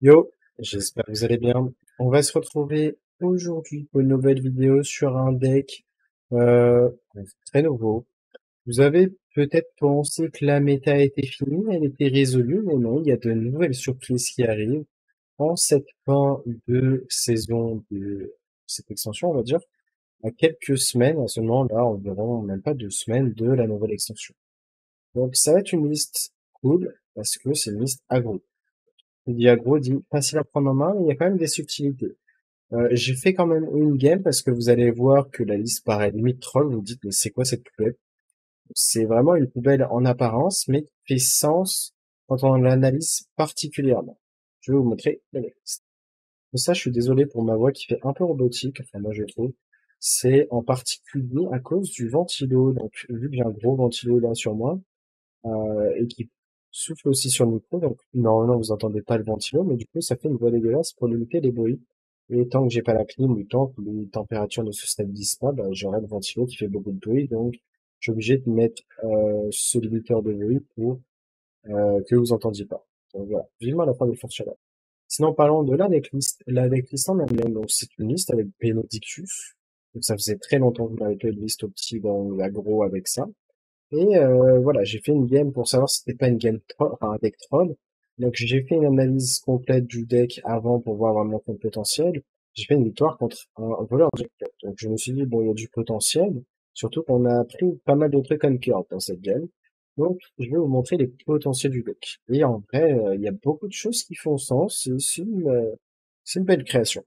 Yo, j'espère que vous allez bien. On va se retrouver aujourd'hui pour une nouvelle vidéo sur un deck euh, très nouveau. Vous avez peut-être pensé que la méta était finie, elle était résolue, mais non, il y a de nouvelles surprises qui arrivent en cette fin de saison de cette extension, on va dire, à quelques semaines, à seulement là, environ même pas 2 semaines de la nouvelle extension. Donc ça va être une liste cool parce que c'est une liste aggro. Diagro dit facile à prendre en main, mais il y a quand même des subtilités. J'ai fait quand même une game parce que vous allez voir que la liste paraît limite troll. Vous vous dites, mais c'est quoi cette poubelle? C'est vraiment une poubelle en apparence, mais qui fait sens quand on l'analyse particulièrement. Je vais vous montrer la liste. Pour ça, je suis désolé pour ma voix qui fait un peu robotique, enfin moi je trouve. C'est en particulier à cause du ventilo. Donc, vu que j'ai un gros ventilo là sur moi, et qui souffle aussi sur le micro. Donc, normalement, vous entendez pas le ventilo, mais du coup, ça fait une voix dégueulasse pour limiter les bruits. Et tant que j'ai pas la clim ou tant que les températures ne se stabilisent pas, bah, j'aurai le ventilo qui fait beaucoup de bruit. Donc, je suis obligé de mettre ce limiteur de bruit pour que vous entendiez pas. Donc voilà, vivement la fin des forces chaleur. Sinon, parlons de la decklist. La decklist en elle-même, donc c'est une liste avec Benedictus. Donc ça faisait très longtemps que vous n'avez pas une liste optique dans l'agro avec ça. Et voilà, j'ai fait une game pour savoir si c'était pas une game troll, enfin un deck troll. Donc j'ai fait une analyse complète du deck avant pour voir vraiment son potentiel. J'ai fait une victoire contre un voleur de jackpot. Donc je me suis dit, bon, il y a du potentiel. Surtout qu'on a pris pas mal de trucs on card dans cette game. Donc je vais vous montrer les potentiels du deck. Et en vrai, il y a beaucoup de choses qui font sens. C'est une belle création.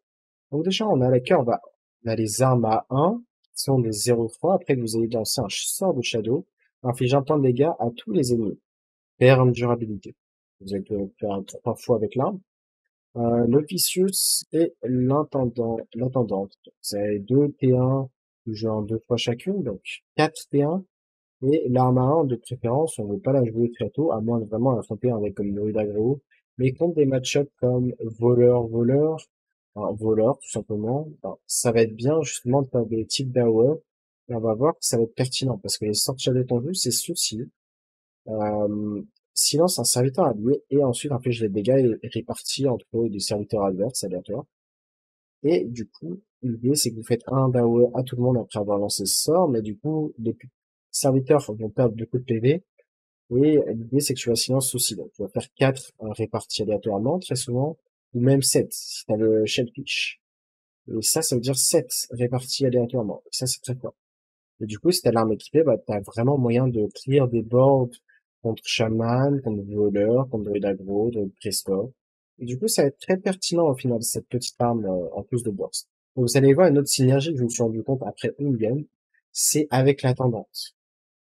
Donc déjà, on a la curve à, on a les armes à 1, qui sont des 0,3. Après que vous ayez lancé un sort de Shadow, inflige un point de dégâts à tous les ennemis. Perd durabilité. Vous allez faire un 3 fois avec l'arme. L'Officius et l'Intendante. C'est 2 T1, jouant 2 fois chacune, donc 4 T1. Et l'arme à 1, de préférence, on ne veut pas la jouer très tôt, à moins de vraiment affronter un deck comme Druid aggro. Mais contre des match-ups comme voleur, enfin, voleur, tout simplement, ben, ça va être bien, justement, de faire des types d'AOE. Et on va voir que ça va être pertinent, parce que les sorts de tendu, c'est ceci. Euh, silence un serviteur allié, et ensuite inflige les dégâts répartis entre des serviteurs adverses aléatoires. Et du coup, l'idée, c'est que vous faites un d'AOE à tout le monde après avoir lancé ce sort, mais du coup, les serviteurs vont perdre beaucoup de PV, et l'idée, c'est que tu vas silence aussi. Donc, tu vas faire 4 répartis aléatoirement, très souvent, ou même 7 si tu as le Shellfish. Et ça veut dire 7 répartis aléatoirement. Ça, c'est très fort. Et du coup, si t'as l'arme équipée, bah, t'as vraiment moyen de clear des boards contre Shaman, contre Voleur, contre Druid Aggro, Druid Prestor. Et du coup, ça va être très pertinent au final, cette petite arme en plus de burst. Donc, vous allez voir une autre synergie que je me suis rendu compte après une game, c'est avec l'attendante.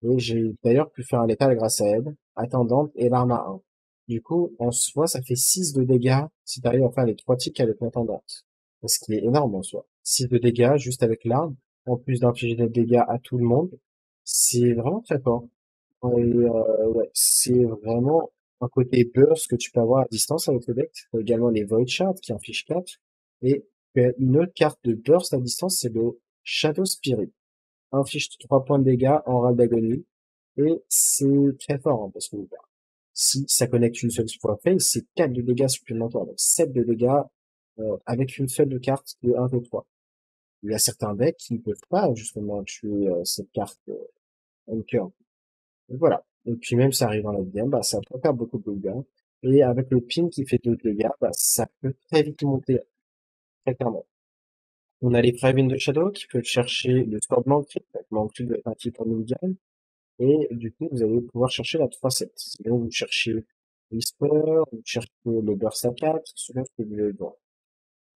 Et j'ai d'ailleurs pu faire un létal grâce à elle, attendante et l'arme à 1. Du coup, en soi, ça fait 6 de dégâts si t'arrives à faire les 3 ticks avec l'attendante. Ce qui est énorme en soi. 6 de dégâts juste avec l'arme, en plus d'infliger des dégâts à tout le monde. C'est vraiment très fort. Et ouais, c'est vraiment un côté burst que tu peux avoir à distance avec le deck. T'as également les Void Shards qui infligent 4. Et une autre carte de burst à distance, c'est le Shadow Spirit. Inflige 3 points de dégâts en râle d'agonie. Et c'est très fort, hein, parce que bah, si ça connecte une seule fois fait, c'est 4 de dégâts supplémentaires, donc 7 de dégâts avec une seule carte de 1 v 3. Il y a certains decks qui ne peuvent pas justement tuer cette carte Anchor. Donc voilà. Et puis même ça arrive dans la game, bah, ça peut faire beaucoup de dégâts. Et avec le ping qui fait 2 de dégâts, bah, ça peut très vite monter, très clairement. On a les Craven de Shadow qui peuvent chercher le score de Mancrit. Donc Mancrit doit être un type en game. Et du coup, vous allez pouvoir chercher la 3-7. Sinon, vous cherchez Whisper, vous cherchez le Burst à 4, selon ce que vous voulez voir.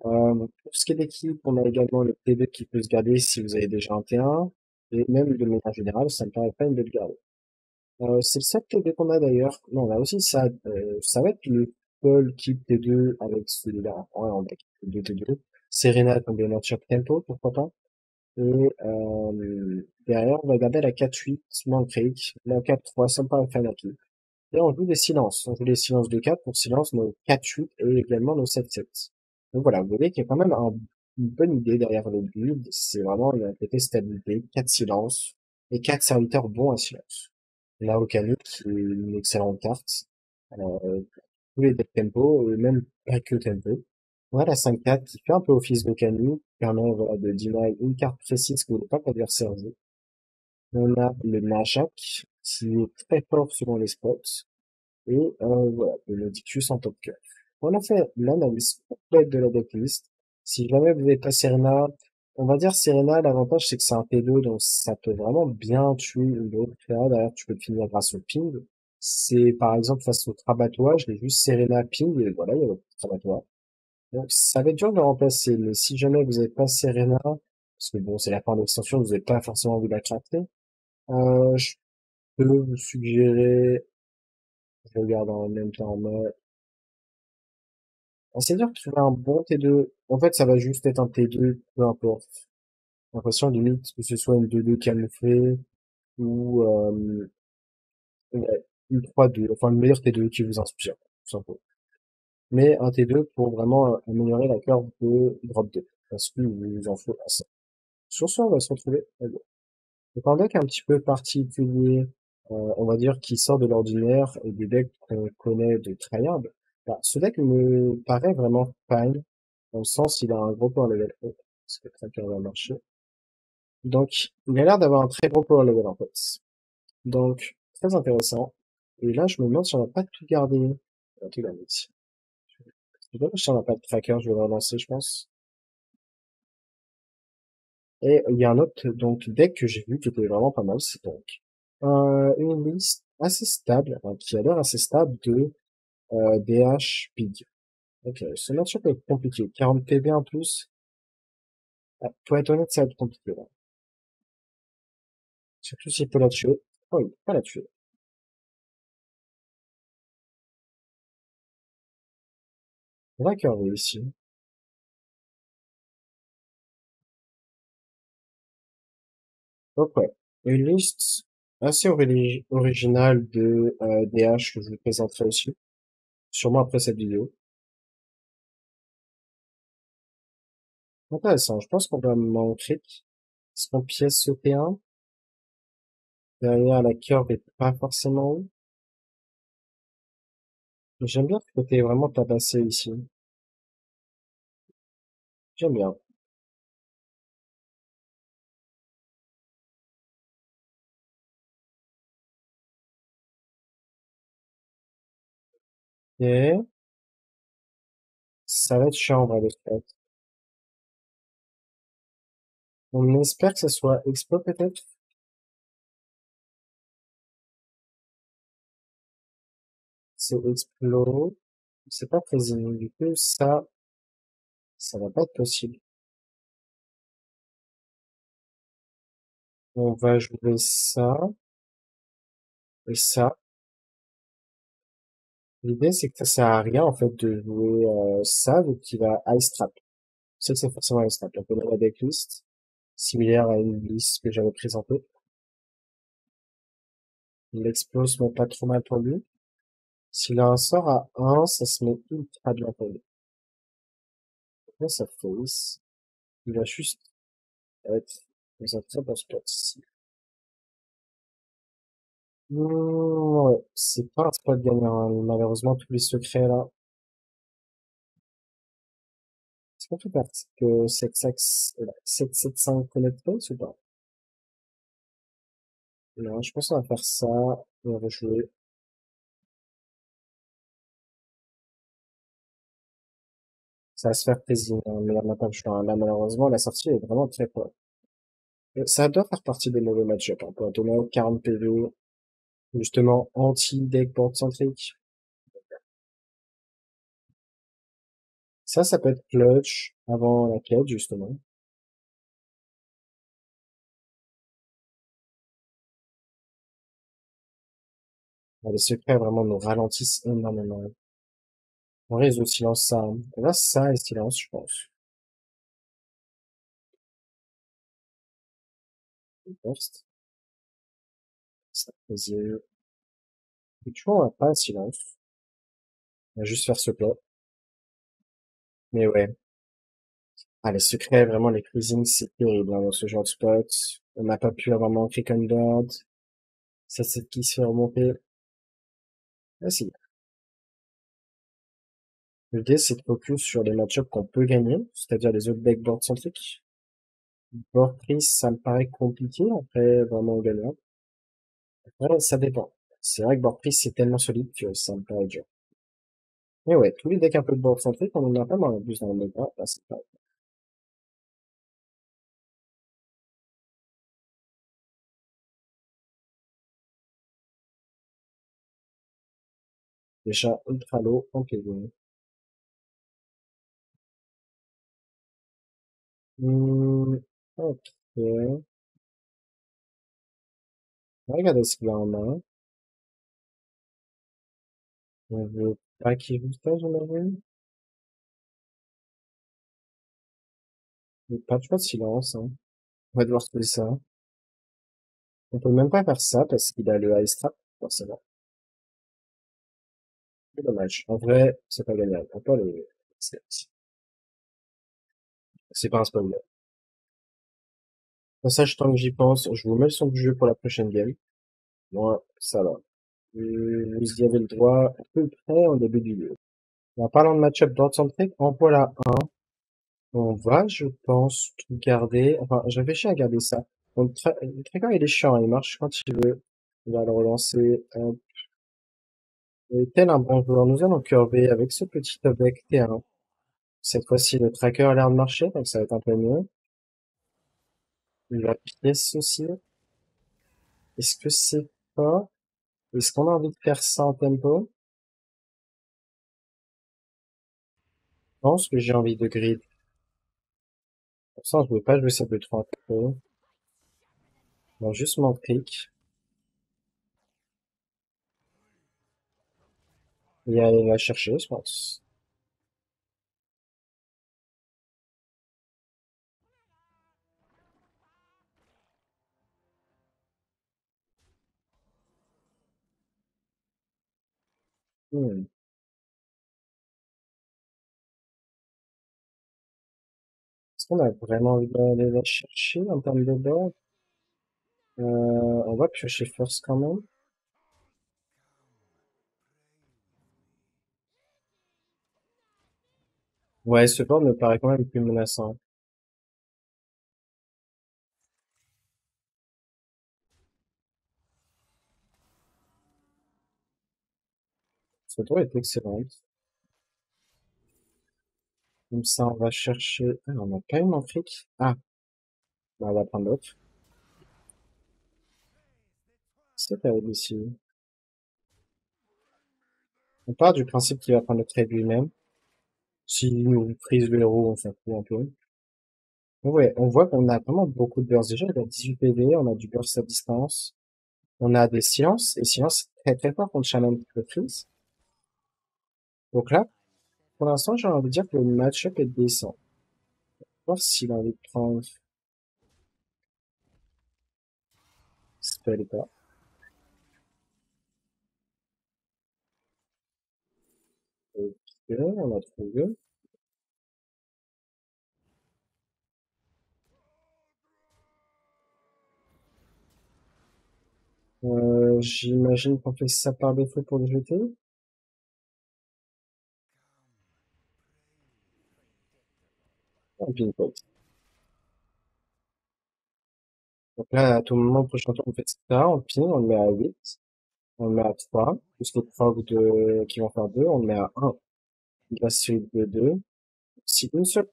Pour ce qui est d'équipe, on a également le T2 qui peut se garder si vous avez déjà un T1. Et même de manière générale, ça me paraît pas une de le garder. C'est le seul T2 qu'on a d'ailleurs. Non, on a aussi ça. Ça va être le seul type T2 avec celui-là. Ouais, on a deux T2. Serena comme bien sur Tempo, pourquoi pas. Et derrière, on va garder la 4-8, Mancreek, la 4-3, ça me paraît fanatique. Et on joue des silences. On joue les silences de 4 pour silence nos 4-8 et également nos 7-7. Donc voilà, vous voyez qu'il y a quand même une bonne idée derrière le build. C'est vraiment une côté stabilité, 4 silences et 4 serviteurs bons à silence. On a Okami qui est une excellente carte. Alors, tous les decks tempo, et même pas que tempo. On a la 5-4 qui fait un peu office de cannon, qui permet voilà, de deny une carte précise que vous n'avez pas l'adversaire joue. On a le Najak, qui est très fort selon les spots, et voilà, le Nodicus en top curve. On a fait l'analyse complète de la decklist. Si jamais vous n'avez pas Serena, on va dire Serena, l'avantage c'est que c'est un T2, donc ça peut vraiment bien tuer une autre créa. D'ailleurs, tu peux le finir grâce au ping. C'est par exemple face au Trabatoire, je l'ai juste Serena ping, et voilà, il y a votre Trabatoire. Donc ça va être dur de le remplacer, mais si jamais vous n'avez pas Serena, parce que bon, c'est la fin de l'extension, vous n'avez pas forcément envie de la craquer, je peux vous suggérer, je regarde en même temps, mais c'est dur de trouver un bon T2. En fait, ça va juste être un T2, peu importe. J'ai l'impression limite que ce soit une 2-2 camouflée ou ouais, une 3-2, enfin le meilleur T2 qui vous inspire, tout simplement. Mais un T2 pour vraiment améliorer la curve de drop 2, parce que vous en faut assez. Sur ce, on va se retrouver. Donc un deck un petit peu particulier, on va dire qui sort de l'ordinaire et des decks qu'on connaît de tryhard. Bah, ce deck me paraît vraiment fine, dans le sens il a un gros power level haut, parce que Tracker va marcher. Donc il a l'air d'avoir un très gros power level en fait. Donc très intéressant. Et là je me demande si on va pas tout garder. On va tout garder ici. Je sais pas si on n'a pas de tracker, je vais le relancer je pense. Et il y a un autre donc deck que j'ai vu qui était vraiment pas mal, c'est donc une liste assez stable, enfin, qui a l'air assez stable de DH Pig. Ok, ce match-up peut être compliqué. 40 PB en plus. Ah, pour être honnête, ça va être compliqué là. Surtout s'il peut la tuer. Oh, il peut pas la tuer. D'accord, oui, ici. Donc ouais, une liste assez originale de DH que je vous présenterai aussi, sûrement après cette vidéo. Intéressant, je pense qu'on va manquer. Est-ce qu'on pièce ce P1? Derrière, la curve est pas forcément haut. Mais j'aime bien ce côté vraiment tabassé ici. J'aime bien. Et ça va être chiant, en vrai, le fait. On espère que ça soit Expo, peut-être. C'est Explo. C'est pas président. Du coup, ça va pas être possible. On va jouer ça et ça. L'idée, c'est que ça sert à rien, en fait, de jouer ça, donc il va Ice Trap. C'est que c'est forcément Ice Trap. On peut la decklist, similaire à une liste que j'avais présentée. L'explo se met pas trop mal pour lui. S'il a un sort à 1, ça se met ultra bien pour lui. Après, ça face. Il va juste être dans un très bon spot ici. Ouais, c'est pas un spot gagnant, hein. Malheureusement, tous les secrets là. Est-ce qu'on peut faire que 7-7-5 connectés ou pas? Non, je pense qu'on va faire ça. On va jouer. Ça va se faire plaisir, hein, mais on n'a pas le choix, hein. Là, malheureusement, la sortie est vraiment très poor. Ça doit faire partie des mauvais match-up, hein. Pour être honnête, 40 PV, justement, anti-deck board centrique. Ça peut être clutch avant la quête, justement. Les secrets vraiment nous ralentissent énormément. En réseau silence ça, hein. Là, ça et silence, je pense. Burst, ça faisait, et tu vois, on va pas silence. On va juste faire ce plat. Mais ouais. Ah, les secrets, vraiment, les cruisings, c'est terrible, hein, dans ce genre de spot. On n'a pas pu avoir mon Crick Unboard. Ça, c'est qui se fait remonter. Ah, si. L'idée, c'est de focus sur les match-ups qu'on peut gagner, c'est-à-dire les autres decks board centriques. Board prise, ça me paraît compliqué, après, vraiment gagnant. Ouais, ça dépend. C'est vrai que board prise, c'est tellement solide que ça me paraît dur. Mais ouais, tous les decks un peu de board centrique, on en a pas mal en plus dans le méta. Là, c'est pas déjà ultra low en PV. Ok. Regardez ce qu'il y a en main. On veut pas qu'il joue ça, j'imagine. Mais pas de choix de silence, hein. On va devoir trouver ça. On peut même pas faire ça parce qu'il a le high strap, forcément. C'est dommage. En vrai, c'est pas gagnable. On peut les... C'est pas un spoiler. Passage, tant que j'y pense, je vous mets le son du jeu pour la prochaine game. Moi, ça va. Vous y avez le droit à peu près en début du jeu. En parlant de match-up d'ordre centrique, en voilà un. On va, je pense, tout garder. Enfin, j'ai réfléchi à garder ça. Donc, le tracker, il est chiant, il marche quand il veut. On va le relancer. Et tel un bon joueur, nous allons curver avec ce petit deck T1. Cette fois-ci, le tracker a l'air de marcher, donc ça va être un peu mieux. La pièce aussi. Est-ce que c'est pas... Est-ce qu'on a envie de faire ça en tempo? Je pense que j'ai envie de grid. Pour ça, je ne veux pas jouer ça de 3 en tempo. Non, juste mon trick. Et aller la chercher, je pense. Hmm. Est-ce qu'on a vraiment envie d'aller la chercher en termes de board? On va piocher first quand même. Ouais, ce board me paraît quand même plus menaçant. Ce tour est excellent. Comme ça, on va chercher... Ah, on a quand même un fric. Ah, bah, on va prendre l'autre. C'est terrible ici. On part du principe qu'il va prendre le trade lui-même. S'il nous frise le héros, on s'en fout un peu. Mais ouais, on voit qu'on a vraiment beaucoup de burst. Déjà, il a 18 PV, on a du burst à distance. On a des silences, et silence très très fort contre Shaman qui le freeze. Donc là, pour l'instant, j'ai envie de dire que le match-up est décent. Voir s'il a envie de prendre spell ou pas. Ok, on a trouvé. J'imagine qu'on fait ça par défaut pour le jeter. Un pinpoint. Donc là, à tout moment, prochain tour, on fait ça, on ping, on le met à 8, on le met à 3, plus les procs qui vont faire 2, on le met à 1. Il va suivre de 2. Si une seule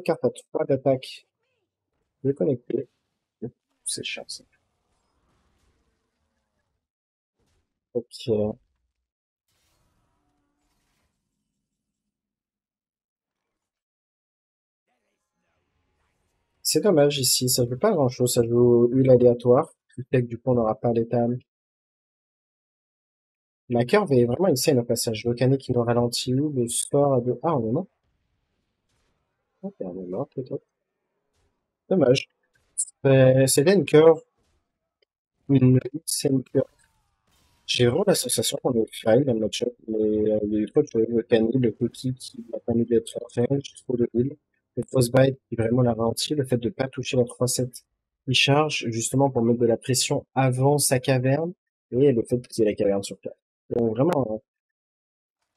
carte a 3 d'attaque déconnectée, c'est chiant, ça. Ok. C'est dommage ici, ça joue pas grand chose, ça joue huile aléatoire. Le deck, du coup, on n'aura pas l'état. La curve est vraiment insane au passage. Volcanique qui nous ralentit, le score à deux. Ah, on est mort. Ok, on est mort, peut-être. Dommage. C'était une curve, une insane curve. J'ai vraiment la sensation qu'on est fail dans le match-up, mais il y a eu trop de choses. Le Cani, le Cookie qui a permis d'être fait, trop de heal. Le Frostbite qui vraiment l'a ralenti, le fait de pas toucher la 3-7. Il charge justement pour mettre de la pression avant sa caverne, et le fait qu'il y ait la caverne sur place. Donc vraiment,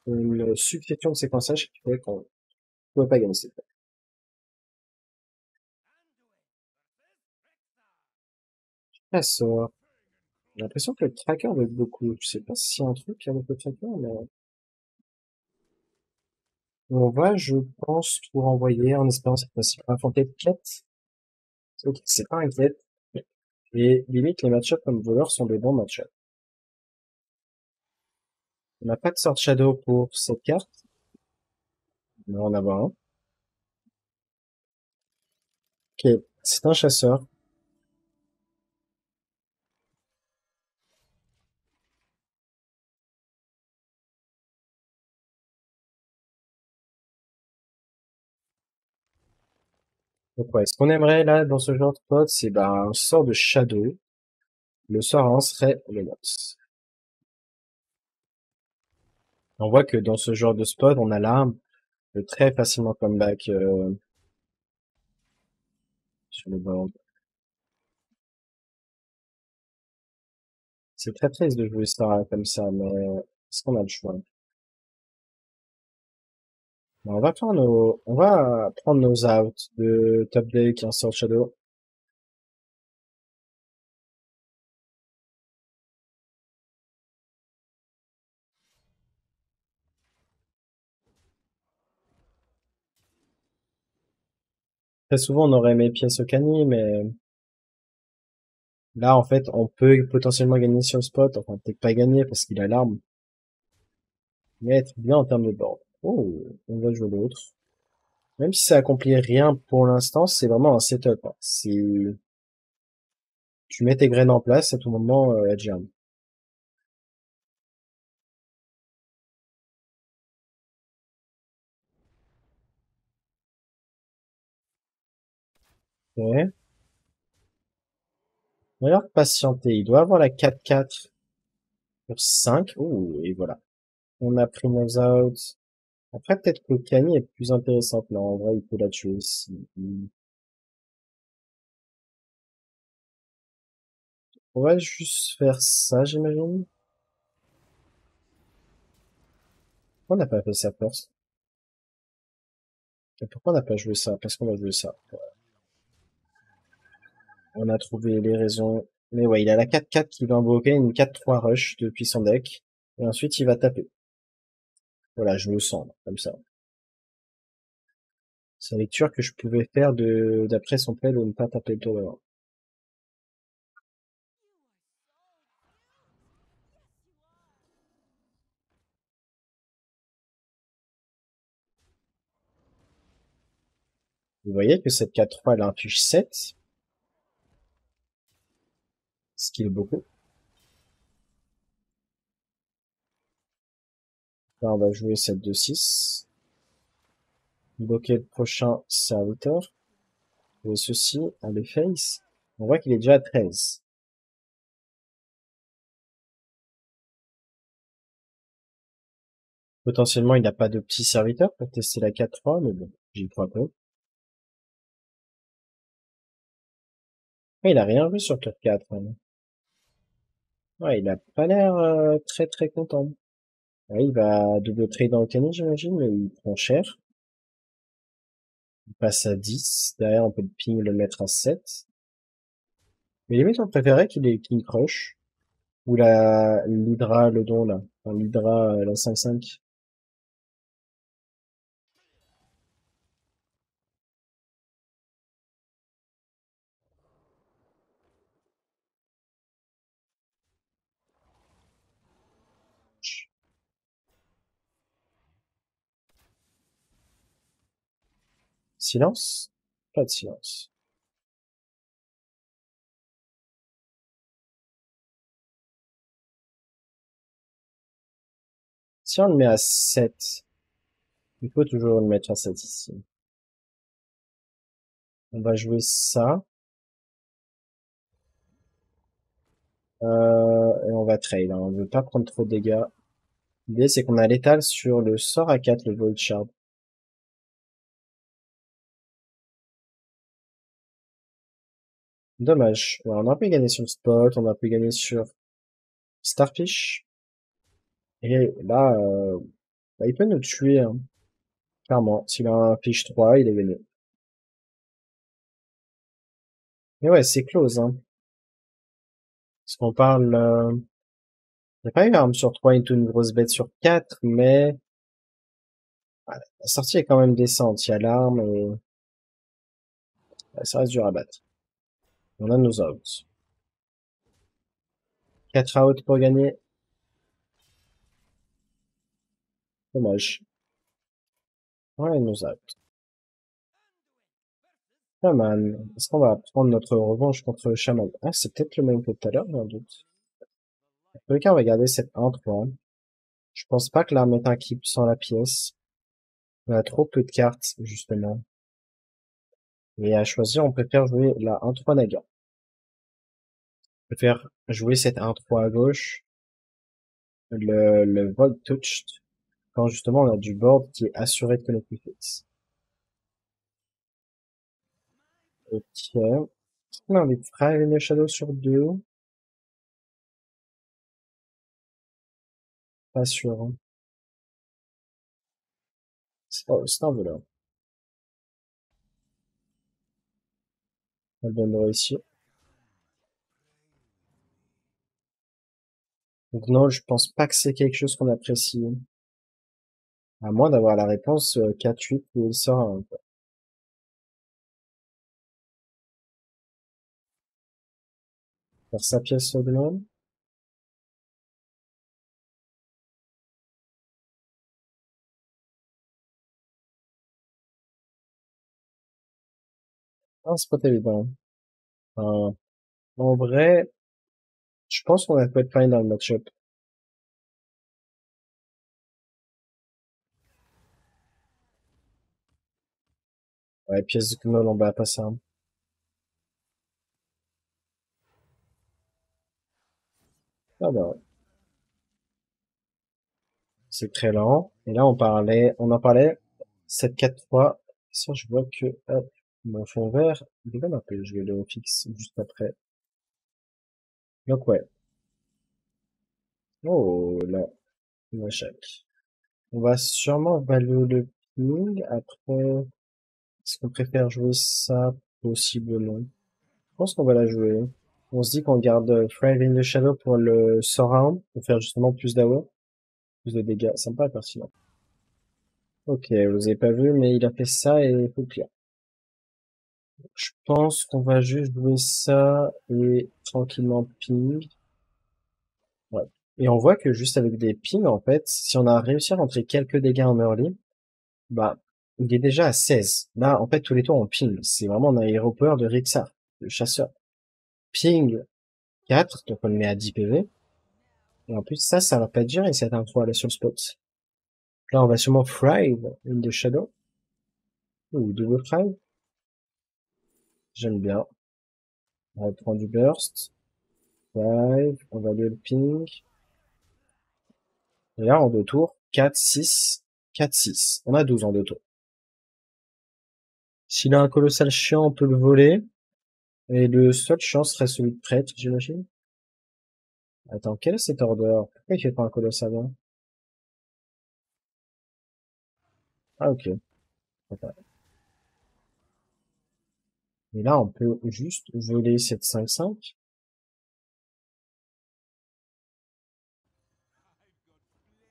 une succession de séquençages qui fait qu'on ne pouvait pas gagner cette fois. Ah, ça, j'ai l'impression que le tracker veut beaucoup. Je sais pas s'il y a un truc avec le tracker, mais on va, je pense, tout renvoyer en espérant cette fois-ci pas affronter quête. Ok, c'est pas un quête. Et limite, les match-ups comme voleur sont des bons match-ups. On n'a pas de Sword Shadow pour cette carte. On va en avoir un. Ok, c'est un chasseur. Donc ouais, ce qu'on aimerait là dans ce genre de spot, c'est bah, un sort de Shadow. Le sort 1 serait le Loss. On voit que dans ce genre de spot, on a l'arme de très facilement comeback sur le board. C'est très triste de jouer ça comme ça, mais est-ce qu'on a le choix? Bon, on va prendre nos outs de top deck et un sort Shadow. Très souvent, on aurait aimé pièce au cani, mais là, en fait, on peut potentiellement gagner sur le spot. Enfin, peut-être pas gagner parce qu'il a l'arme, mais être bien en termes de board. Oh, on va jouer l'autre. Même si ça accomplit rien pour l'instant, c'est vraiment un setup, hein. Si tu mets tes graines en place, à tout moment, elles germent. Ouais. On va leur patienter. Il doit avoir la 4-4 pour 5. Oh, et voilà. On a pris nos outs. Après, peut-être que Kani est plus intéressante, là. En vrai, il peut la tuer aussi. On va juste faire ça, j'imagine. Pourquoi on n'a pas fait ça first? Et pourquoi on n'a pas joué ça? Parce qu'on va jouer ça. On a trouvé les raisons. Mais ouais, il a la 4-4 qui va invoquer une 4-3 rush depuis son deck. Et ensuite, il va taper. Voilà, je le sens, comme ça. C'est la lecture que je pouvais faire d'après son play de ne pas taper le tour d'avant. Vous voyez que cette 4-3, elle inflige 7, ce qui est beaucoup. Là, on va jouer cette 2-6. Bloquer le prochain serviteur. Et ceci, on les face. On voit qu'il est déjà à 13. Potentiellement, il n'a pas de petit serviteur pour tester la 4-3, mais bon, j'y crois pas. Ouais, il a rien vu sur 4-4, hein. Ouais, il a pas l'air très très content. Ouais, il va double trade dans le canon, j'imagine, mais il prend cher. Il passe à 10. Derrière, on peut le ping le mettre à 7. Mais limite, on préférait qu'il ait King Crush. Ou l'Hydra, le don, là. Enfin, l'Hydra, la 5-5. Silence? Pas de silence. Si on le met à 7, il faut toujours le mettre à 7 ici. On va jouer ça. Et on va trade, hein. On veut pas prendre trop de dégâts. L'idée, c'est qu'on a l'étal sur le sort à 4, le Void Shard. Dommage. Ouais, on aurait pu gagner sur le spot, on aurait pu gagner sur Starfish. Et là, Bah, il peut nous tuer, hein. Clairement. S'il a un fiche 3, il est gagné. Mais ouais, c'est close, hein. Parce qu'on parle, il n'y a pas eu arme sur 3 into une grosse bête sur 4, mais voilà, la sortie est quand même décente. Il y a l'arme et ça reste dur à battre. On a nos outs. 4 outs pour gagner. Dommage. Ouais, nos outs. Shaman. Est-ce qu'on va prendre notre revanche contre le Shaman? Ah, c'est peut-être le même que tout à l'heure, j'ai un doute. En tous les cas, on va garder cette 1-3. Je pense pas que l'arme est un keep sans la pièce. On a trop peu de cartes, justement. Et à choisir, on préfère jouer la 1-3 Naga. On préfère jouer cette 1-3 à gauche, le Void Touched, quand justement on a du board qui est assuré de connecter fixe. Ok. Est-ce qu'on a envie de Fire in the Shadow sur 2? Pas sûr, hein. C'est un voleur. On vient de réussir. Donc non, je pense pas que c'est quelque chose qu'on apprécie. À moins d'avoir la réponse 4-8 où il sort un, quoi. Faire sa pièce au gnome. Ah, c'est pas évident. Enfin, en vrai, je pense qu'on a peut être fine dans le match-up. Ouais, pièce du gnome, on va pas ça. Ah bah, ouais. C'est très lent. Et là, on en parlait 7-4-3. Ça, je vois que, hop, mon fond vert, il est même un peu, je vais le fixe juste après. Donc ouais. Oh, là, la chaque. On va sûrement valider le ping. Après, est-ce qu'on préfère jouer ça? Possiblement. Je pense qu'on va la jouer. On se dit qu'on garde Thrive in the Shadow pour le surround, pour faire justement plus d'AOE, plus de dégâts. Ça me paraît pertinent. Ok, vous avez pas vu, mais il a fait ça et il faut clear. Je pense qu'on va juste jouer ça et tranquillement ping. Ouais. Et on voit que juste avec des pings, en fait, si on a réussi à rentrer quelques dégâts en early, bah, il est déjà à 16. Là, en fait, tous les tours on ping. C'est vraiment un aéroport de Rixar, le chasseur. Ping 4, donc on le met à 10 PV. Et en plus, ça va pas être géré, cette intro là sur le spot. Là, on va sûrement Thrive in the Shadow. Ou double Thrive. J'aime bien. On reprend du burst. Thrive. On va le ping. Et là, en deux tours, 4, 6, 4, 6. On a 12 en deux tours. S'il a un colossal chiant, on peut le voler. Et le seul chiant serait celui de prêtre, j'imagine. Attends, quel est cet order? Pourquoi il fait pas un colossal, hein? Ah, ok. D'accord. Et là, on peut juste voler cette 5-5.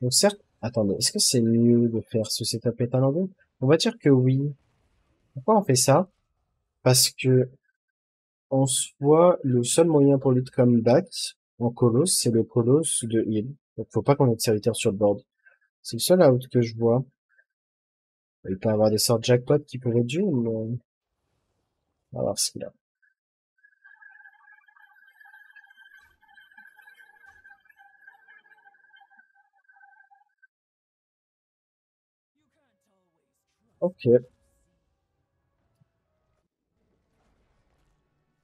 Donc certes, attendez, est-ce que c'est mieux de faire ce setup étalon 2? On va dire que oui. Pourquoi on fait ça? Parce que, en soi, le seul moyen pour lui de comeback en colosse, c'est le colosse de heal. Donc faut pas qu'on ait de serviteur sur le board. C'est le seul out que je vois. Il peut avoir des sorts jackpot qui peuvent être durs, mais on va voir ce qu'il a. Ok.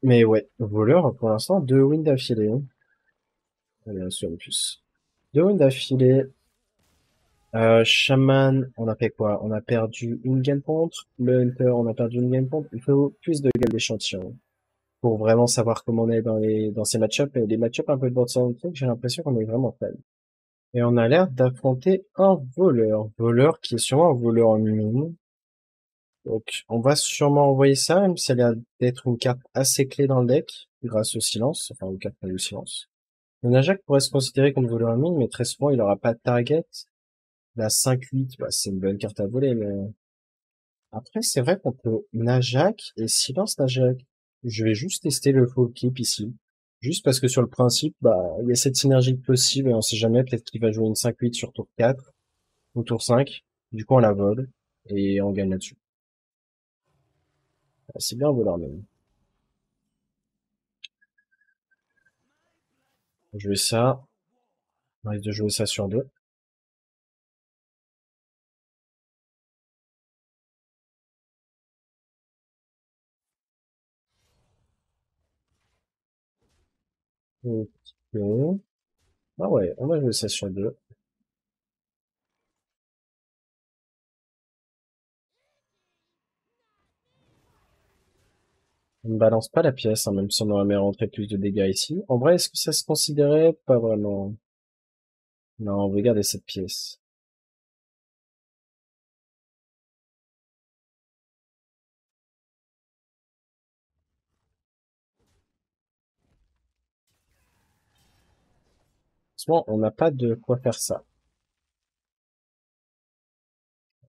Mais ouais, voleur, pour l'instant, 2 wins d'affilée, hein. Allez, un sur le plus. 2 wins d'affilée. Shaman, on a fait quoi? On a perdu une game point. Le Hunter, on a perdu une game point. Il faut plus de gueules d'échantillon pour vraiment savoir comment on est dans ces match-ups. Et les match-ups un peu de board truc, j'ai l'impression qu'on est vraiment faible. Et on a l'air d'affronter un voleur. Voleur qui est sûrement un voleur en mine. Donc, on va sûrement envoyer ça, même si elle a l'air d'être une carte assez clé dans le deck, grâce au silence, enfin, aux cartes du silence. Le Najak pourrait se considérer comme voleur en mine, mais très souvent, il aura pas de target. La 5-8, bah, c'est une bonne carte à voler, mais après, c'est vrai qu'on peut Najak et silence Najak. Je vais juste tester le full clip ici. Juste parce que sur le principe, bah, il y a cette synergie possible et on sait jamais, peut-être qu'il va jouer une 5-8 sur tour 4 ou tour 5. Du coup, on la vole et on gagne là-dessus. Ah, c'est bien voleur même. On va jouer ça. On risque de jouer ça sur 2. Ok. Ah ouais, on va jouer ça sur 2. On ne balance pas la pièce, hein, même si on aurait rentré plus de dégâts ici. En vrai, est-ce que ça se considérait? Pas vraiment. Non, on veut garder cette pièce. Franchement, on n'a pas de quoi faire ça.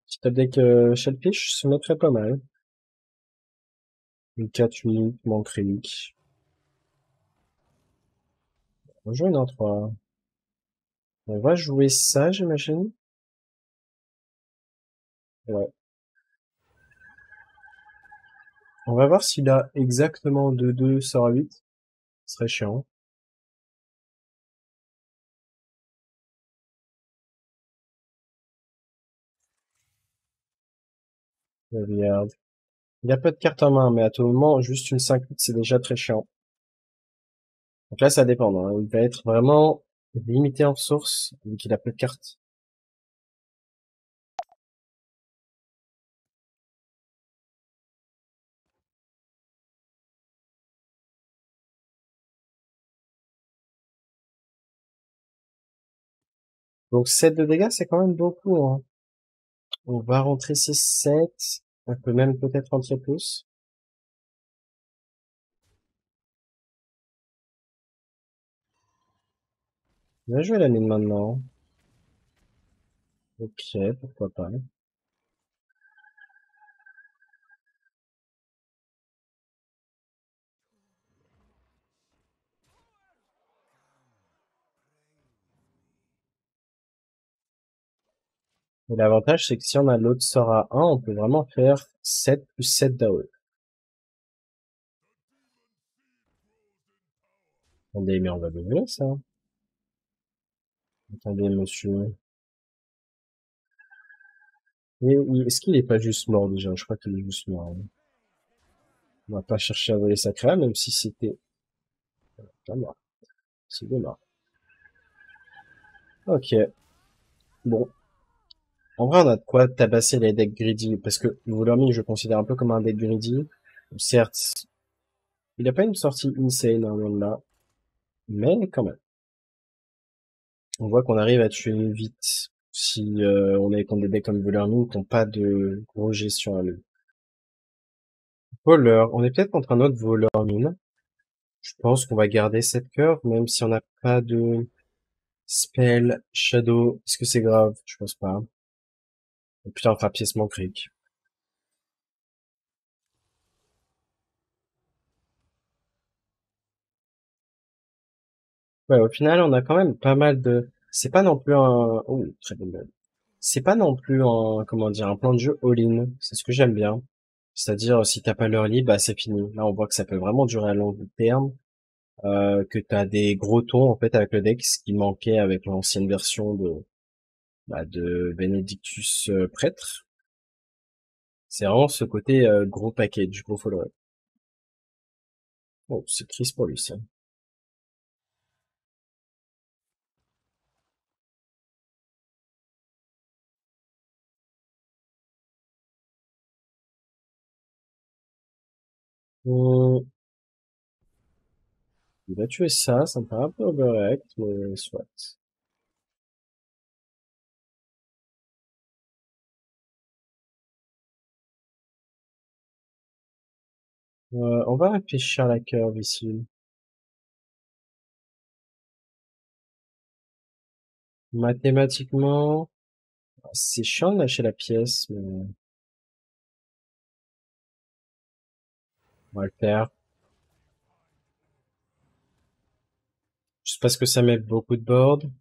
Petit update Shellfish se mettrait pas mal. Une 4-8, Mancreek. On joue une en 3. On va jouer ça, j'imagine. Ouais. On va voir s'il a exactement 2-2 sort 8. Ce serait chiant. Regarde. Il a pas de carte en main, mais à tout moment, juste une 5-8, c'est déjà très chiant. Donc là, ça dépend, hein. Il va être vraiment limité en ressources, vu qu'il a peu de cartes. Donc 7 de dégâts, c'est quand même beaucoup, hein. On va rentrer ces 7. On peut même peut-être rentrer plus. On va jouer la mine maintenant. Ok, pourquoi pas. Et l'avantage, c'est que si on a l'autre sort à 1, on peut vraiment faire 7 plus 7 d'AOE. Attendez, mais on va devenir ça. Attendez, monsieur. Mais est-ce qu'il est pas juste mort déjà? Je crois qu'il est juste mort, hein. On va pas chercher à voler sa créa, même si c'était pas mort. C'est bien mort. Ok. Bon. En vrai, on a de quoi tabasser les decks greedy, parce que Volurming, je considère un peu comme un deck greedy. Certes, il a pas une sortie insane, hein, loin de là. Mais quand même. On voit qu'on arrive à tuer vite si on est contre des decks comme Volurming qui n'ont pas de gros gestion à lui. Voleur, on est peut-être contre un autre voleur mine. Je pense qu'on va garder cette curve, même si on n'a pas de spell shadow. Est-ce que c'est grave? Je pense pas. Et putain, on fera piècement cric. Ouais, au final, on a quand même pas mal de... C'est pas non plus un... Oh, très bonne balle. C'est pas non plus un, comment dire, un plan de jeu all-in. C'est ce que j'aime bien. C'est-à-dire, si t'as pas l'early, bah c'est fini. Là, on voit que ça peut vraiment durer à long terme. Que t'as des gros tons, en fait, avec le deck, ce qui manquait avec l'ancienne version de Benedictus Prêtre. C'est vraiment ce côté gros package, gros follow. Oh, c'est triste pour lui, ça. Hum, il va tuer ça me paraît un peu overreact, mais soit. On va réfléchir à la curve ici. Mathématiquement, c'est chiant de lâcher la pièce, mais on va le faire. Juste parce que ça met beaucoup de board.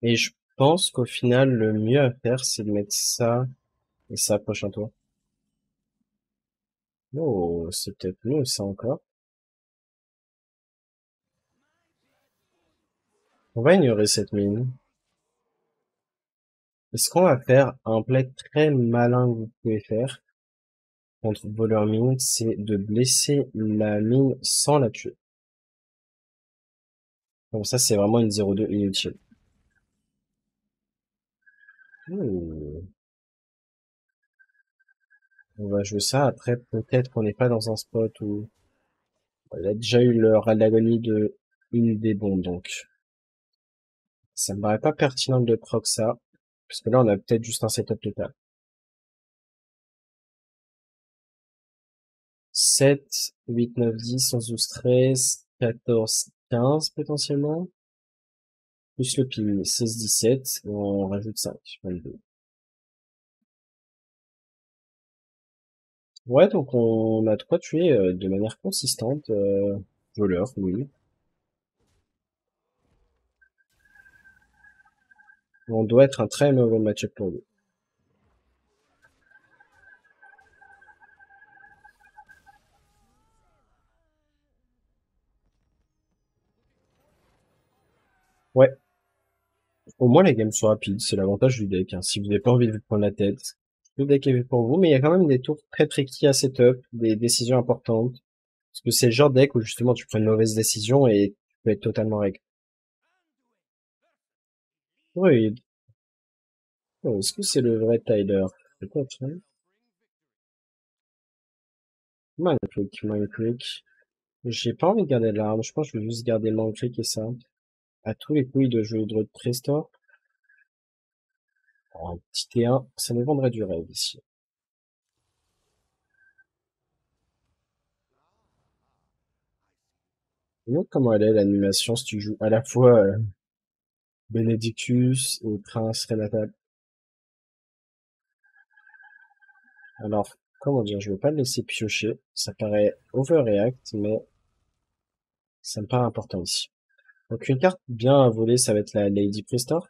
Et je pense qu'au final, le mieux à faire, c'est de mettre ça et ça prochain tour. Oh, c'est peut-être mieux ça encore. On va ignorer cette mine. Et ce qu'on va faire, un play très malin que vous pouvez faire contre voleur mine, c'est de blesser la mine sans la tuer. Comme ça, c'est vraiment une 0-2 inutile. Ouh. On va jouer ça. Après, peut-être qu'on n'est pas dans un spot où il a déjà eu le ras de l'agonie de une des bombes, donc ça me paraît pas pertinent de proc ça, parce que là, on a peut-être juste un setup total. 7, 8, 9, 10, 11, 12, 13, 14, 15 potentiellement. Plus le ping, 16, 17, et on rajoute 5, 22. Ouais, donc on a de quoi tuer de manière consistante. Voleur, oui. On doit être un très mauvais match-up pour lui. Ouais, au moins les games sont rapides, c'est l'avantage du deck, hein. Si vous n'avez pas envie de vous prendre la tête, le deck est fait pour vous, mais il y a quand même des tours très tricky à setup, des décisions importantes. Parce que c'est le genre de deck où justement tu prends une mauvaise décision et tu peux être totalement reg. Oui, oh, est-ce que c'est le vrai Tyler? Peut-être, hein. Mind Click. J'ai pas envie de garder l'arme, je pense que je vais juste garder Mind Click et ça. À tous les coups, il doit jouer Druid Prestor. Oh, un petit T1, ça me vendrait du rêve ici. Donc comment elle est l'animation si tu joues à la fois Benedictus et Prince Renatal. Alors, comment dire, je veux pas le laisser piocher. Ça paraît overreact, mais ça me paraît important ici. Donc une carte bien à voler, ça va être la Lady Prestor.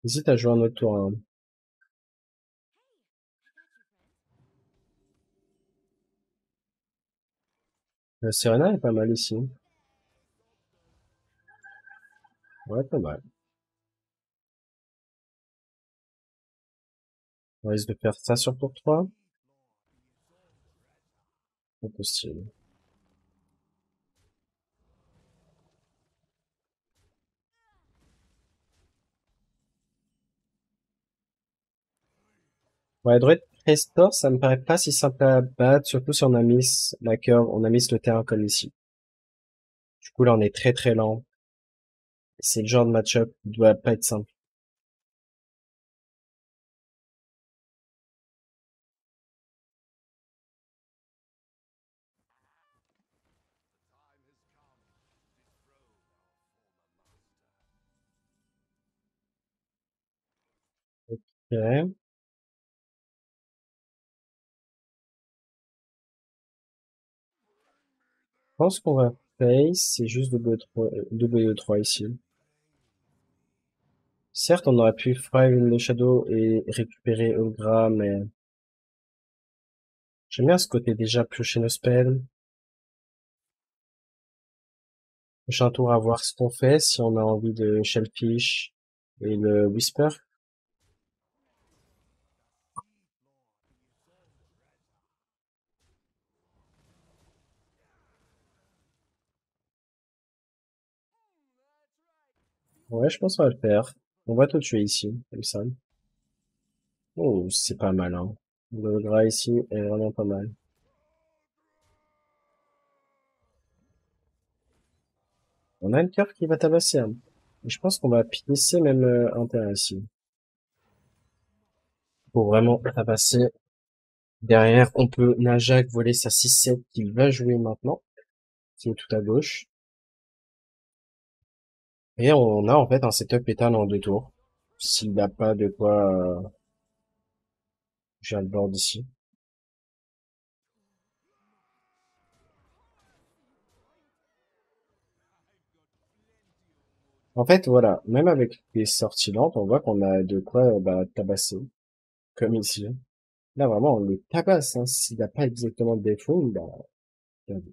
Hésite à jouer un autre tour, hein. La Serena est pas mal ici. Ouais, pas mal. On risque de faire ça sur tour 3. Impossible. Ouais, Druid Prestor, ça me paraît pas si simple à battre, surtout si on a mis la curve, on a mis le terrain comme ici. Du coup, là, on est très très lent. C'est le genre de match-up qui doit pas être simple. Ok. Je pense qu'on va face, c'est juste double 3 ici. Certes, on aurait pu Thrive in the Shadow et récupérer Ogra, mais j'aime bien ce côté déjà piocher nos spells. Prochain tour à voir ce qu'on fait, si on a envie de Shellfish et le Whisper. Ouais, je pense qu'on va le faire. On va tout tuer ici, comme ça. Oh, c'est pas mal, hein. Le gras ici est vraiment pas mal. On a une carte qui va tabasser, hein. Et je pense qu'on va pisser même un terrain ici. Pour vraiment tabasser. Derrière, on peut Najak voler sa 6-7 qu'il va jouer maintenant, qui est tout à gauche. Et on a en fait un setup étal en 2 tours. S'il n'a pas de quoi, j'ai le board ici. En fait, voilà, même avec les sorties lentes, on voit qu'on a de quoi tabasser, comme ici. Là, vraiment, on le tabasse, hein. S'il n'a pas exactement de défaut, bah, perdu.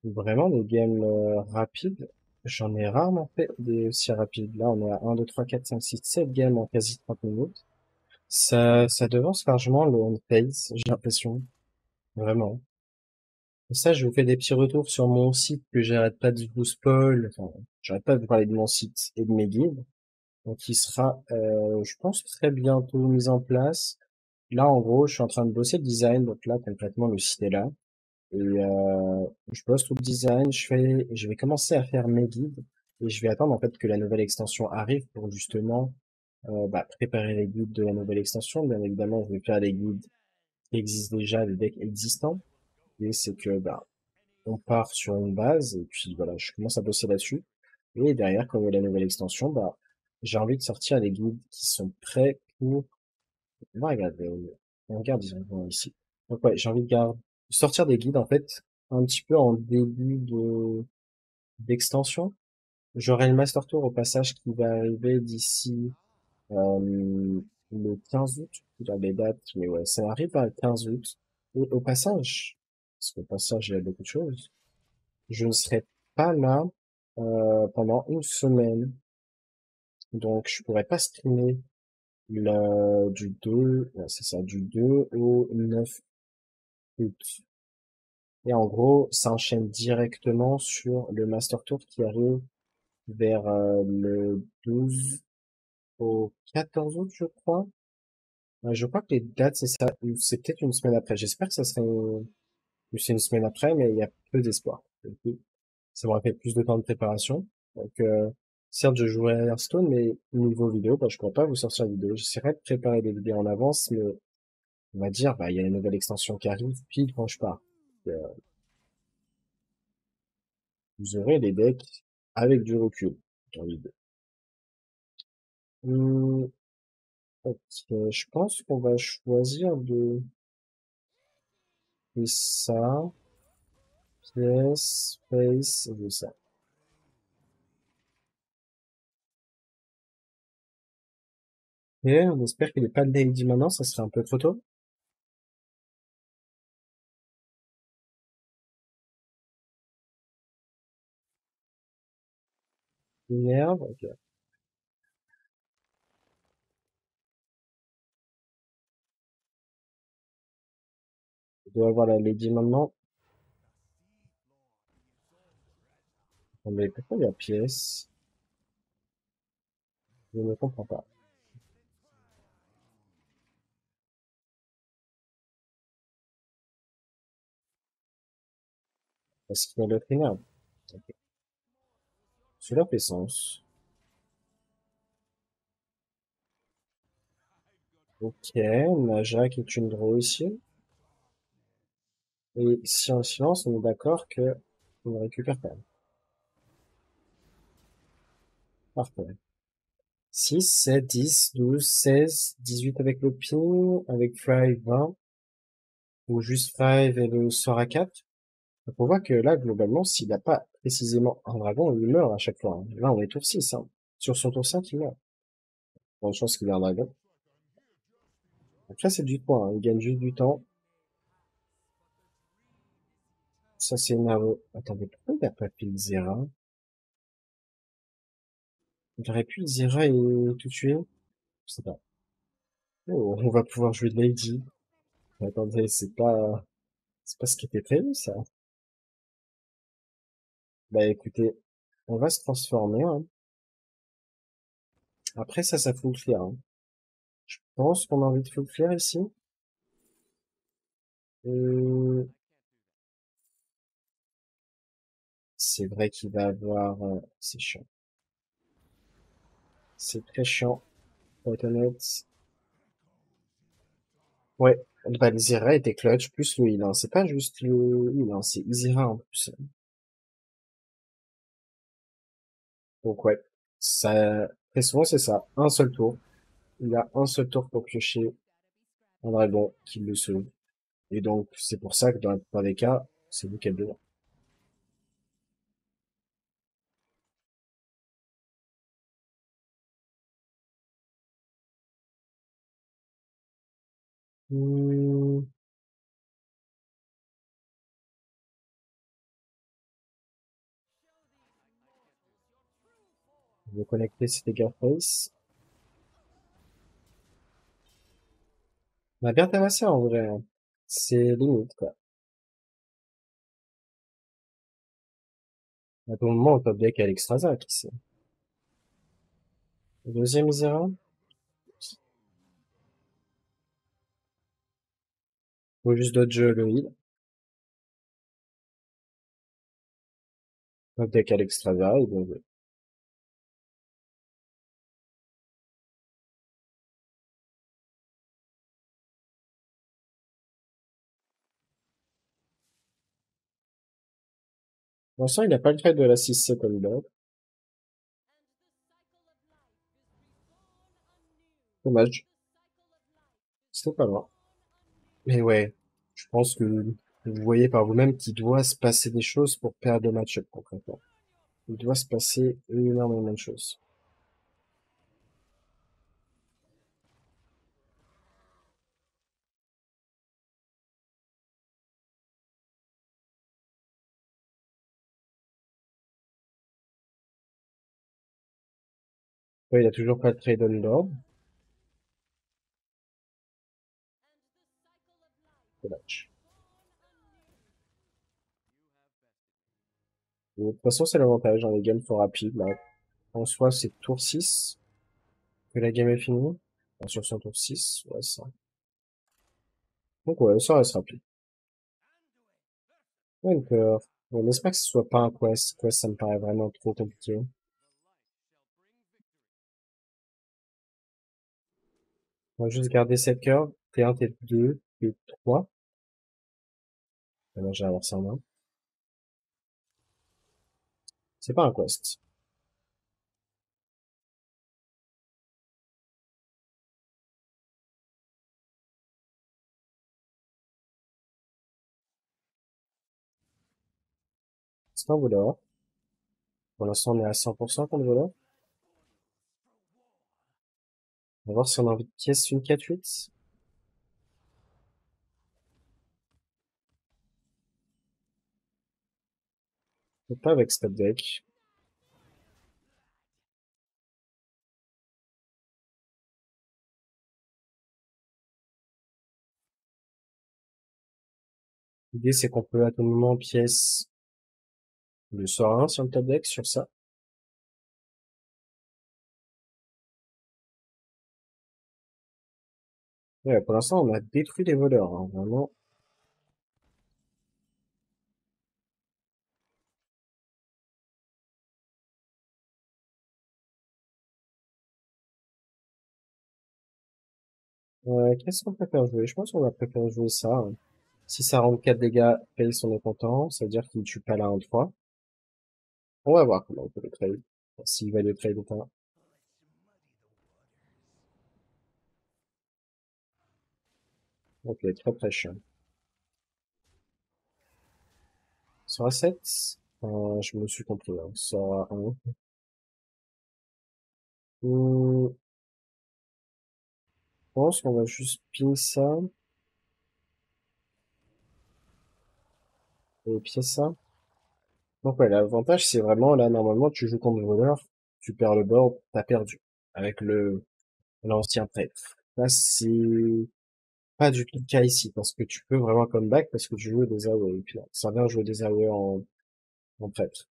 Vraiment, des games rapides, j'en ai rarement fait des aussi rapides. Là, on est à 1, 2, 3, 4, 5, 6, 7 games en quasi 30 minutes. Ça devance largement le on pace, j'ai l'impression. Vraiment. Et ça, je vous fais des petits retours sur mon site que j'arrête pas de vous spoil. Enfin, j'arrête pas de vous parler de mon site et de mes guides. Donc, il sera, je pense, très bientôt mis en place. Là, en gros, je suis en train de bosser le design. Donc là, concrètement, le site est là. Et je bosse tout le design. Je vais commencer à faire mes guides. Et je vais attendre, en fait, que la nouvelle extension arrive pour justement, préparer les guides de la nouvelle extension. Bien évidemment, je vais faire les guides qui existent déjà, les decks existants. Et c'est que, on part sur une base, et puis voilà, je commence à bosser là-dessus. Et derrière, quand il y a la nouvelle extension, j'ai envie de sortir les guides qui sont prêts pour... On va regarder, on regarde, disons, ici. Donc ouais, j'ai envie de sortir des guides, en fait, un petit peu en début d'extension. J'aurai le Master Tour au passage qui va arriver d'ici le 15 août. Je regarde les dates, mais ouais, ça arrive à 15 août. Et au passage, parce qu'au passage, il y a beaucoup de choses. Je ne serai pas là pendant une semaine, donc je pourrais pas streamer du 2, ouais, c'est ça, du 2 au 9 août. Et en gros, ça enchaîne directement sur le Master Tour qui arrive vers le 12 au 14 août, je crois. Je crois que les dates, c'est ça, ou c'est peut-être une semaine après. J'espère que ça serait que c'est une semaine après, mais il y a peu d'espoir. Ça m'aurait fait plus de temps de préparation. Donc, certes, je jouerai à Hearthstone, mais niveau vidéo, je pourrais pas vous sortir la vidéo. J'essaierai de préparer des vidéos en avance, mais on va dire, il y a une nouvelle extension qui arrive pile quand je pars. Donc, vous aurez des decks avec du recul, j'ai envie de dire. Ok, je pense qu'on va choisir de ça, pièce, face, et de ça. Et on espère qu'il n'est pas de Lady maintenant, ça serait un peu trop tôt. Merde, ok. Je dois avoir la Lady maintenant. Bon, mais pourquoi il y a pièce? Je ne comprends pas. Parce qu'il y a l'autre énerve. Ok. Cela fait sens. Ok, Najak est une draw ici. Et si on silence, on est d'accord que on récupère quand même. Parfait. 6, 7, 10, 12, 16, 18 avec le ping, avec Fry 20, ou juste Fry et le sort à 4. Donc on voit que là, globalement, s'il n'a pas précisément un dragon, il meurt à chaque fois, hein. Là, on est tour 6, hein. Sur son tour 5, il meurt. Bonne chance qu'il ait un dragon. Donc là, c'est du point, hein. Il gagne juste du temps. Ça, c'est énerveux. Attendez, pourquoi il a pas fait le Zera? Il aurait pu Zera et tout tuer. Je sais pas. Oh, on va pouvoir jouer de Lady. Mais attendez, c'est pas ce qui était prévu, ça. Bah écoutez, on va se transformer, hein. Après ça full clear, hein. Je pense qu'on a envie de full clear ici. Euh, c'est vrai qu'il va avoir... c'est chiant. C'est très chiant, pour être honnête. Ouais, bah le Zera était clutch, plus le heal, hein. C'est pas juste le heal, hein, c'est Izira en plus. Donc ouais, ça... Très souvent c'est ça, un seul tour. Il a un seul tour pour piocher un dragon qui le sauve. Et donc c'est pour ça que dans la plupart des cas, c'est vous qui êtes dedans. Hmm, je vais connecter ces dégâts face. On a bien tabassé en vrai, hein. C'est limite quoi. À tout moment, au top deck, il y a l'Extraza qui sait. Deuxième Izira. Faut juste dodge le heal. Top deck à l'Extraza, et donc, pour l'instant, il n'a pas le trade de la 6-7 on. Dommage. C'était pas loin. Mais ouais, je pense que vous voyez par vous-même qu'il doit se passer des choses pour perdre le match-up concrètement. Il doit se passer énormément de choses. Ouais, il a toujours pas de trade on board. Dommage. De toute façon, c'est l'avantage dans les games fort rapides, là. En soi, c'est tour 6 que la game est finie. Enfin, sur son tour 6, ouais, ça. Donc ouais, ça reste rapide. Ouais, donc, on espère que ce soit pas un quest. Quest, ça me paraît vraiment trop compliqué. On va juste garder cette curve. T1, T2, T3. Maintenant, j'ai avoir ça en main. C'est pas un quest. C'est un voleur. Pour l'instant, on est à 100% contre le voleur. On va voir si on a envie de pièce une 4-8. Ou pas avec step deck. L'idée, c'est qu'on peut à tout moment pièce le sort 1 sur le top deck, sur ça. Ouais, pour l'instant, on a détruit les voleurs, hein, vraiment. Qu'est-ce qu'on préfère jouer? Je pense qu'on va préférer jouer ça, hein. Si ça rend 4 dégâts, face, on est content. Ça veut dire qu'il ne tue pas la 1-3. On va voir comment on peut le trade. S'il va le trade ou pas. Ok, très très chiant. Sera 7. Je me suis compris, hein. Sera 1. Je pense qu'on va juste ping ça et pied ça. Donc ouais, l'avantage c'est vraiment là normalement tu joues contre le voleur, tu perds le board, t'as perdu. Avec l'ancien prêtre. Là, c'est pas du tout le cas ici, parce que tu peux vraiment comeback parce que tu joues des AOE. Et puis là, ça vient jouer des AOE en prêtre.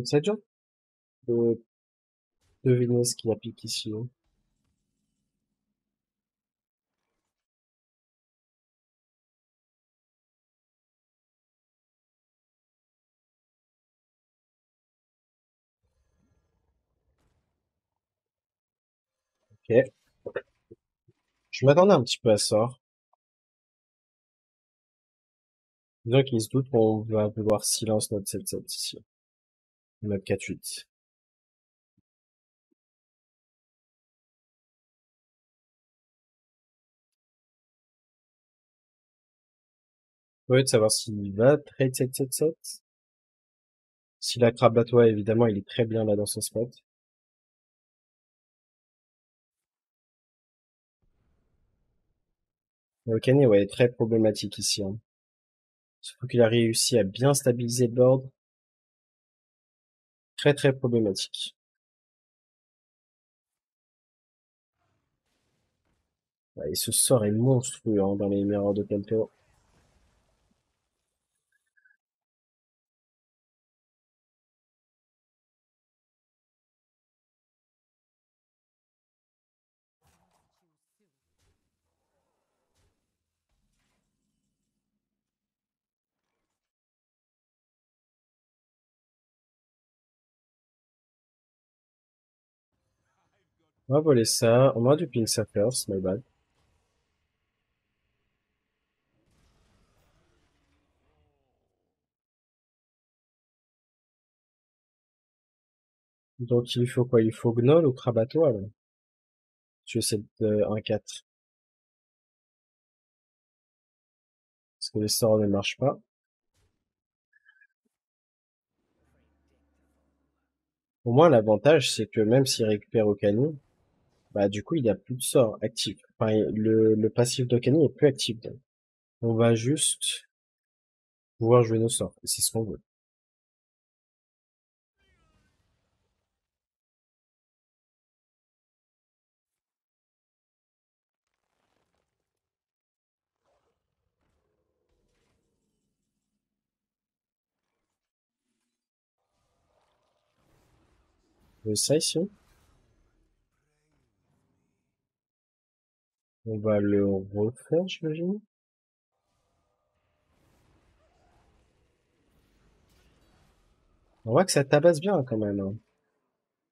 C'est dur de deviner ce qu'il applique ici, hein. Ok. Je m'attendais un petit peu à ça. Disons qu'il se doute qu'on va vouloir silence notre 7-7 ici. Notre 4-8. Ouais, de savoir s'il va trade 7-7-7. S'il a crabe à toi, évidemment, il est très bien là dans son spot. Okane, ouais, est très problématique ici, hein. Surtout qu'il a réussi à bien stabiliser le board. Très très problématique. Ouais, et ce sort est monstrueux, hein, dans les mirrors de Pelto. On va voler ça. On aura du ping ça first, my bad. Donc il faut quoi? Il faut Gnoll ou Krabato alors? Tu essaies de 1-4. Parce que les sorts ne marchent pas. Au moins l'avantage c'est que même s'il récupère Okani, bah du coup il n'y a plus de sorts actifs. Enfin le passif d'Okani est plus actif. Donc. On va juste pouvoir jouer nos sorts. Et c'est ce qu'on veut. Ça ici, on va le refaire j'imagine. On voit que ça tabasse bien quand même, hein.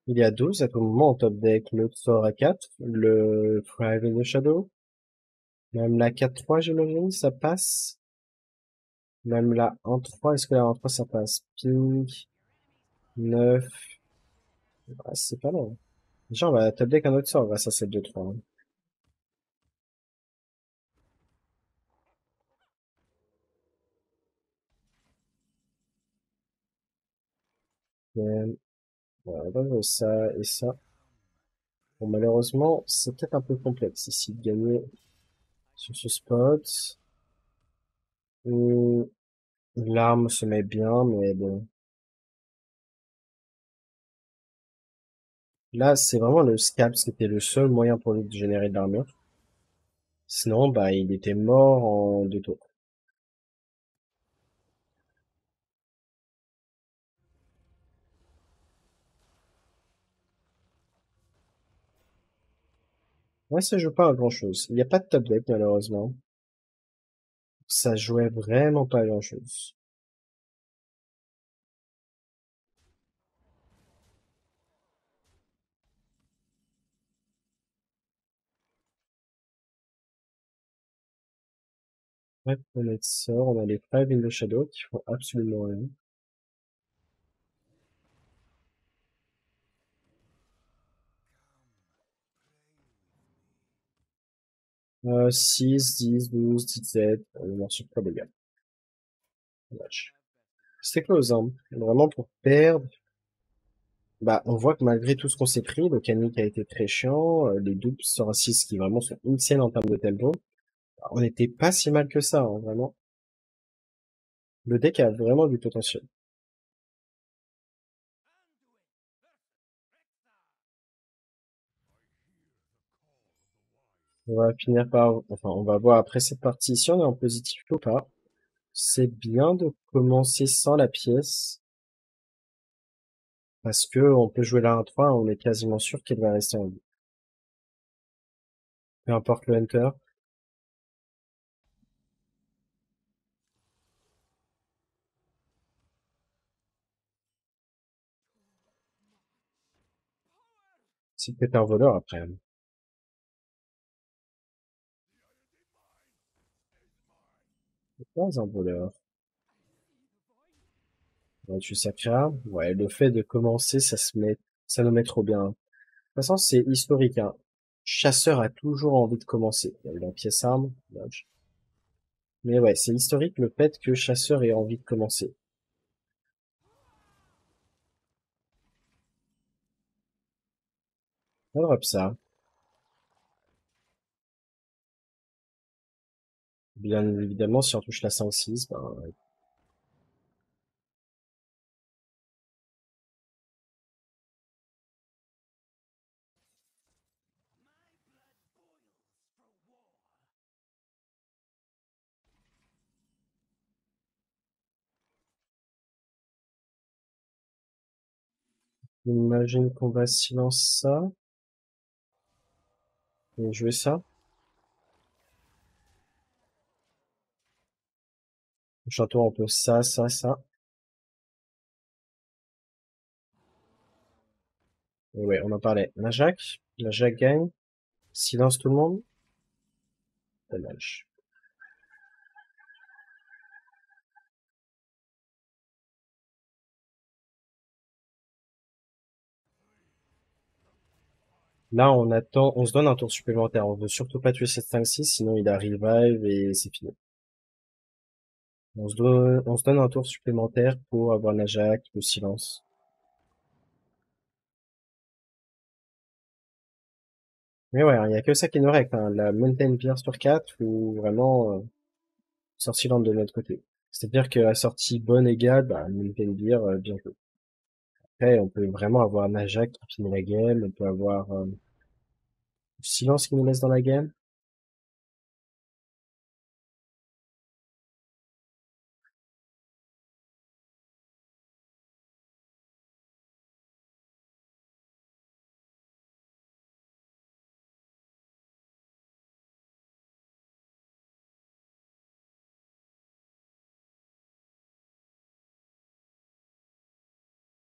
Il y a 12 à tout moment en top deck, le sort à 4, le Thrive in the Shadow, même la 4-3 j'imagine, ça passe. Même la 1-3, est-ce que la 1-3 ça passe? Pink, 9, ah, c'est pas long. Déjà on va top deck un autre sort grâce à cette 2-3, hein. Mais, voilà, on va jouer ça et ça. Bon malheureusement, c'est peut-être un peu complexe ici de gagner sur ce spot. Hum, L'arme se met bien, mais bon. Là, c'est vraiment le scalp, c'était le seul moyen pour lui de générer de l'armure. Sinon, bah, il était mort en 2 tours. Ouais, ça joue pas à grand chose. Il n'y a pas de top deck, malheureusement. Ça jouait vraiment pas à grand chose. Ouais, on a sort, on a les Five in the Shadow qui font absolument rien. 6, 10, 12, 17, on est sur 3 dégâts. Dommage. C'était close, hein. Vraiment pour perdre Bah, on voit que malgré tout ce qu'on s'est pris, le Canonic a été très chiant, les doubles sur un 6 qui vraiment sont insane en termes de tempo. On n'était pas si mal que ça, hein, vraiment. Le deck a vraiment du potentiel. On va finir par, enfin, on va voir après cette partie si on est en positif ou pas. C'est bien de commencer sans la pièce, parce que on peut jouer la 1-3, on est quasiment sûr qu'elle va rester en vie. Peu importe le hunter. C'est peut-être un voleur après, hein. C'est pas un voleur. Ouais, tu sacras. Ouais, le fait de commencer, ça nous met trop bien. De toute façon, c'est historique, hein. Chasseur a toujours envie de commencer. Il y a eu la pièce arme. Dommage. Mais ouais, c'est historique le fait que Chasseur ait envie de commencer. On drop ça. Bien évidemment, si on touche la 5-6, ben, j'imagine qu'on va silence ça et jouer ça. Au château, on peut ça, ça, ça. Et ouais, on en parlait. La Jacques gagne. Silence tout le monde. Dommage. Là, on attend, on se donne un tour supplémentaire. On veut surtout pas tuer cette 5-6, sinon il a revive et c'est fini. On se donne un tour supplémentaire pour avoir la Jacques, le silence. Mais ouais, il y a que ça qui nous reste, hein. La Mountain Beer sur 4 ou vraiment, sortie lente de notre côté. C'est-à-dire que la sortie bonne égale, bah, Mountain Beer, bien joué. Après, on peut vraiment avoir Najak qui finit la game, on peut avoir, silence qui nous laisse dans la game.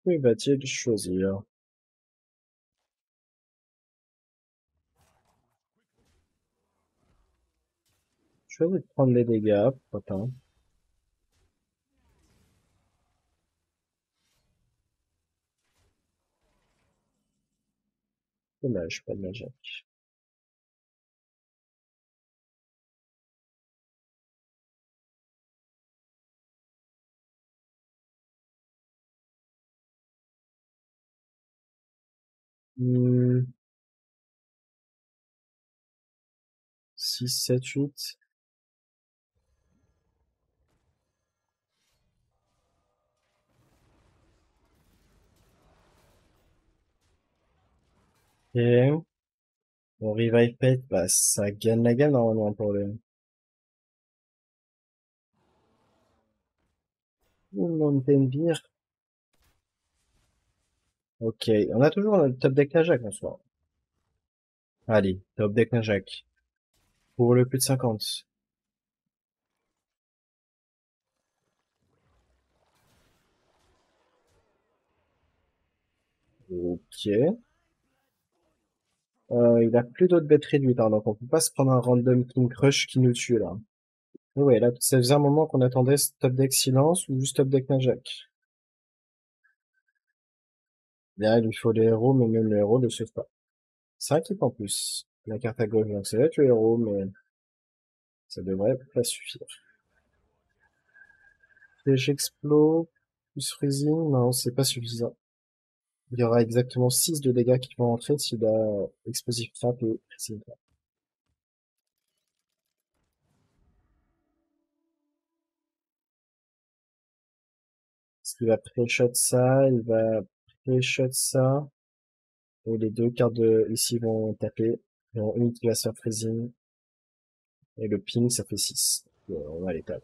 Oui, va-t-il choisir? Choisis de prendre les dégâts, pourquoi pas. Dommage, pas de Najak. Hmm, 6, 7, 8. Ok. Bon, Revive Pet, bah, ça gagne la game normalement pour le Mountain Beer. Ok, on a toujours notre top deck Najak en soi. Allez, top deck Najak. Pour le plus de 50. Ok. Il a plus d'autres bêtes réduites, hein, donc on peut pas se prendre un random King Crush qui nous tue, là. Mais ouais, là, ça faisait un moment qu'on attendait ce top deck silence ou juste top deck Najak. Là, il lui faut les héros, mais même les héros ne le suivent pas. 5 équipes en plus. La carte à gauche, donc ça va être le héros, mais ça devrait pas suffire. Flèche Explo, plus Freezing, non, c'est pas suffisant. Il y aura exactement 6 de dégâts qui vont entrer s'il a explosif frappe et freezing. Parce qu'il va pré-shot ça, il va pré-shot ça, et les deux cartes de ici vont taper. Il y en a une qui va se faire freezing, et le ping ça fait 6. On va l'étape.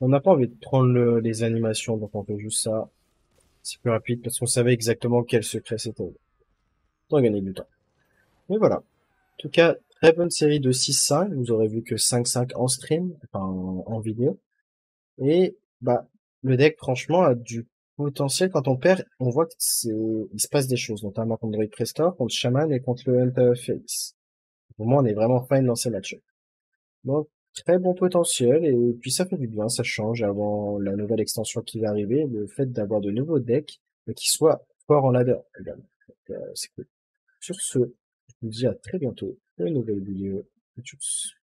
On n'a pas envie de prendre les animations, donc on fait juste ça. C'est plus rapide parce qu'on savait exactement quel secret c'était. On a gagné du temps. Mais voilà. En tout cas, très bonne série de 6-5. Vous aurez vu que 5-5 en stream, enfin en vidéo. Et bah le deck franchement a du potentiel. Quand on perd, on voit que il se passe des choses, notamment contre Druid Prestor, contre Shaman et contre le Hunter Felix. Pour moi, on est vraiment fine dans ces matchs. Donc très bon potentiel et puis ça fait du bien, ça change avant la nouvelle extension qui va arriver, le fait d'avoir de nouveaux decks mais qui soient forts en ladder également. Donc, c'est cool. Sur ce, je vous dis à très bientôt pour une nouvelle vidéo. Tchuss.